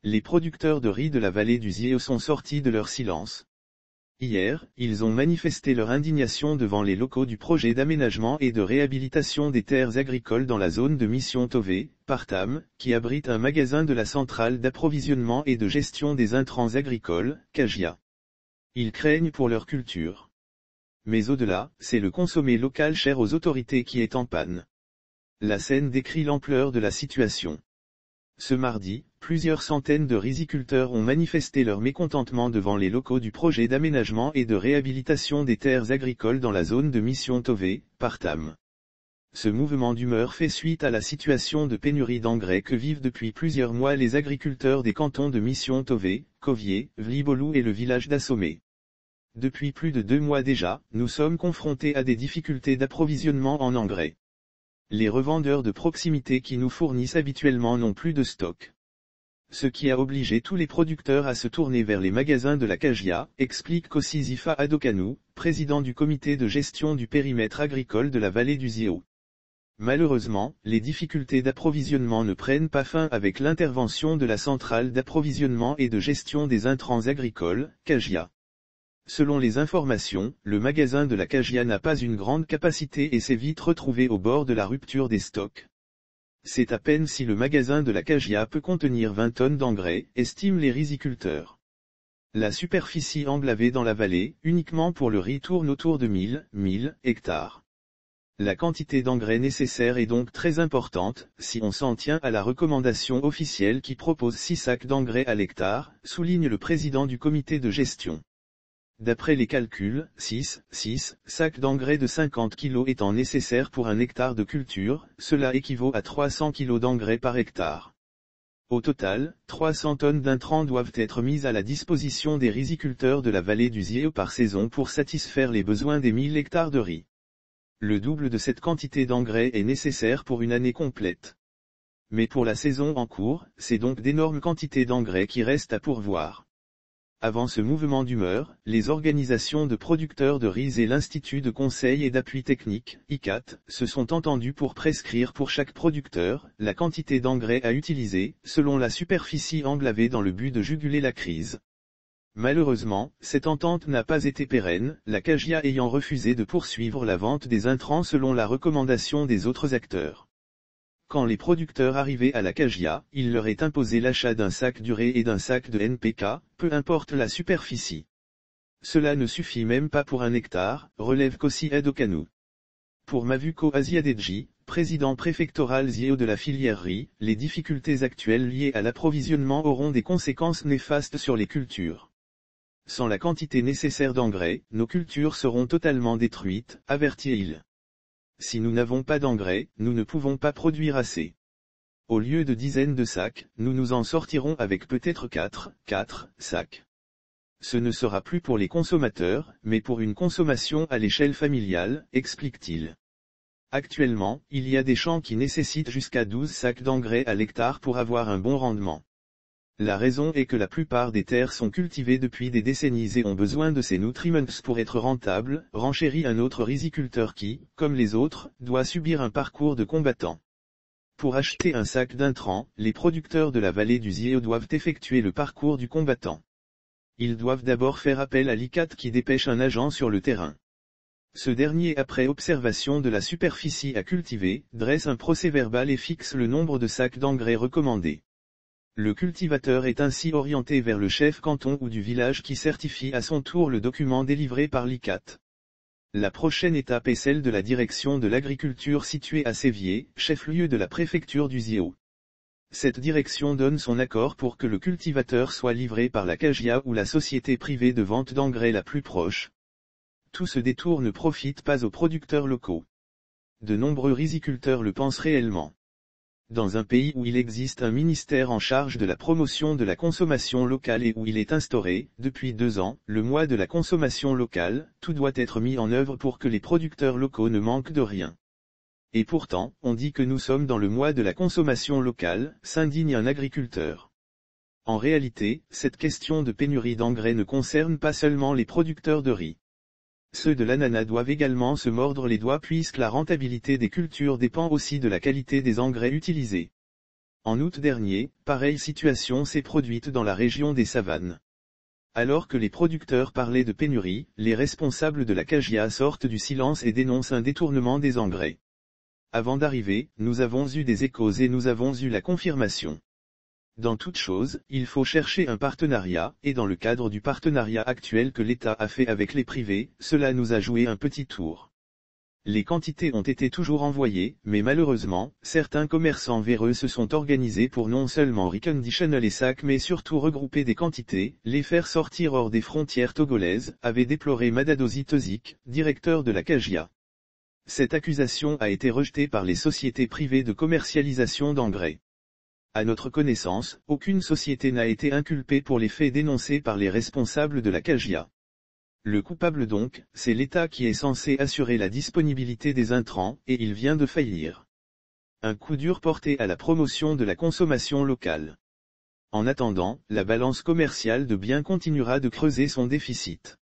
Les producteurs de riz de la vallée du Ziéo sont sortis de leur silence. Hier, ils ont manifesté leur indignation devant les locaux du projet d'aménagement et de réhabilitation des terres agricoles dans la zone de mission Tové, Partam, qui abrite un magasin de la centrale d'approvisionnement et de gestion des intrants agricoles, Cagia. Ils craignent pour leur culture. Mais au-delà, c'est le consommé local cher aux autorités qui est en panne. La scène décrit l'ampleur de la situation. Ce mardi, plusieurs centaines de riziculteurs ont manifesté leur mécontentement devant les locaux du projet d'aménagement et de réhabilitation des terres agricoles dans la zone de mission Tové, Partam. Ce mouvement d'humeur fait suite à la situation de pénurie d'engrais que vivent depuis plusieurs mois les agriculteurs des cantons de mission Tové, Covier, Vlibolou et le village d'Assomé. Depuis plus de 2 mois déjà, nous sommes confrontés à des difficultés d'approvisionnement en engrais. Les revendeurs de proximité qui nous fournissent habituellement n'ont plus de stock. Ce qui a obligé tous les producteurs à se tourner vers les magasins de la Cagia, explique Kossi Zifa Adokanou, président du comité de gestion du périmètre agricole de la vallée du Ziéo. Malheureusement, les difficultés d'approvisionnement ne prennent pas fin avec l'intervention de la centrale d'approvisionnement et de gestion des intrants agricoles, Cagia. Selon les informations, le magasin de la Cagia n'a pas une grande capacité et s'est vite retrouvé au bord de la rupture des stocks. C'est à peine si le magasin de la Cagia peut contenir 20 tonnes d'engrais, estiment les riziculteurs. La superficie englavée dans la vallée, uniquement pour le riz, tourne autour de 1000 hectares. La quantité d'engrais nécessaire est donc très importante, si on s'en tient à la recommandation officielle qui propose 6 sacs d'engrais à l'hectare, souligne le président du comité de gestion. D'après les calculs, 6 sacs d'engrais de 50 kg étant nécessaires pour un hectare de culture, cela équivaut à 300 kg d'engrais par hectare. Au total, 300 tonnes d'intrants doivent être mises à la disposition des riziculteurs de la vallée du Ziéo par saison pour satisfaire les besoins des 1000 hectares de riz. Le double de cette quantité d'engrais est nécessaire pour une année complète. Mais pour la saison en cours, c'est donc d'énormes quantités d'engrais qui restent à pourvoir. Avant ce mouvement d'humeur, les organisations de producteurs de riz et l'Institut de conseil et d'appui technique, ICAT, se sont entendus pour prescrire pour chaque producteur, la quantité d'engrais à utiliser, selon la superficie englavée dans le but de juguler la crise. Malheureusement, cette entente n'a pas été pérenne, la Cagia ayant refusé de poursuivre la vente des intrants selon la recommandation des autres acteurs. Quand les producteurs arrivaient à la Cagia, il leur est imposé l'achat d'un sac d'urée et d'un sac de NPK, peu importe la superficie. Cela ne suffit même pas pour un hectare, relève Kossi Adokanou. Pour Mavuko Aziadedji, président préfectoral Ziéo de la filière riz, les difficultés actuelles liées à l'approvisionnement auront des conséquences néfastes sur les cultures. Sans la quantité nécessaire d'engrais, nos cultures seront totalement détruites, avertit-il. Si nous n'avons pas d'engrais, nous ne pouvons pas produire assez. Au lieu de dizaines de sacs, nous nous en sortirons avec peut-être 4 sacs. Ce ne sera plus pour les consommateurs, mais pour une consommation à l'échelle familiale, explique-t-il. Actuellement, il y a des champs qui nécessitent jusqu'à 12 sacs d'engrais à l'hectare pour avoir un bon rendement. La raison est que la plupart des terres sont cultivées depuis des décennies et ont besoin de ces nutriments pour être rentables, renchérit un autre riziculteur qui, comme les autres, doit subir un parcours de combattant. Pour acheter un sac d'intrants, les producteurs de la vallée du Ziéo doivent effectuer le parcours du combattant. Ils doivent d'abord faire appel à l'ICAT qui dépêche un agent sur le terrain. Ce dernier, après observation de la superficie à cultiver, dresse un procès-verbal et fixe le nombre de sacs d'engrais recommandés. Le cultivateur est ainsi orienté vers le chef canton ou du village qui certifie à son tour le document délivré par l'ICAT. La prochaine étape est celle de la direction de l'agriculture située à Sévier, chef-lieu de la préfecture du Ziéo. Cette direction donne son accord pour que le cultivateur soit livré par la Cagia ou la société privée de vente d'engrais la plus proche. Tout ce détour ne profite pas aux producteurs locaux. De nombreux riziculteurs le pensent réellement. Dans un pays où il existe un ministère en charge de la promotion de la consommation locale et où il est instauré, depuis 2 ans, le mois de la consommation locale, tout doit être mis en œuvre pour que les producteurs locaux ne manquent de rien. Et pourtant, on dit que nous sommes dans le mois de la consommation locale, s'indigne un agriculteur. En réalité, cette question de pénurie d'engrais ne concerne pas seulement les producteurs de riz. Ceux de l'ananas doivent également se mordre les doigts puisque la rentabilité des cultures dépend aussi de la qualité des engrais utilisés. En août dernier, pareille situation s'est produite dans la région des savanes. Alors que les producteurs parlaient de pénurie, les responsables de la CAGIA sortent du silence et dénoncent un détournement des engrais. Avant d'arriver, nous avons eu des échos et nous avons eu la confirmation. Dans toute chose, il faut chercher un partenariat, et dans le cadre du partenariat actuel que l'État a fait avec les privés, cela nous a joué un petit tour. Les quantités ont été toujours envoyées, mais malheureusement, certains commerçants véreux se sont organisés pour non seulement reconditionner les sacs mais surtout regrouper des quantités, les faire sortir hors des frontières togolaises, avait déploré Madadosi Tozik, directeur de la CAGIA. Cette accusation a été rejetée par les sociétés privées de commercialisation d'engrais. À notre connaissance, aucune société n'a été inculpée pour les faits dénoncés par les responsables de la CAGIA. Le coupable donc, c'est l'État qui est censé assurer la disponibilité des intrants, et il vient de faillir. Un coup dur porté à la promotion de la consommation locale. En attendant, la balance commerciale de biens continuera de creuser son déficit.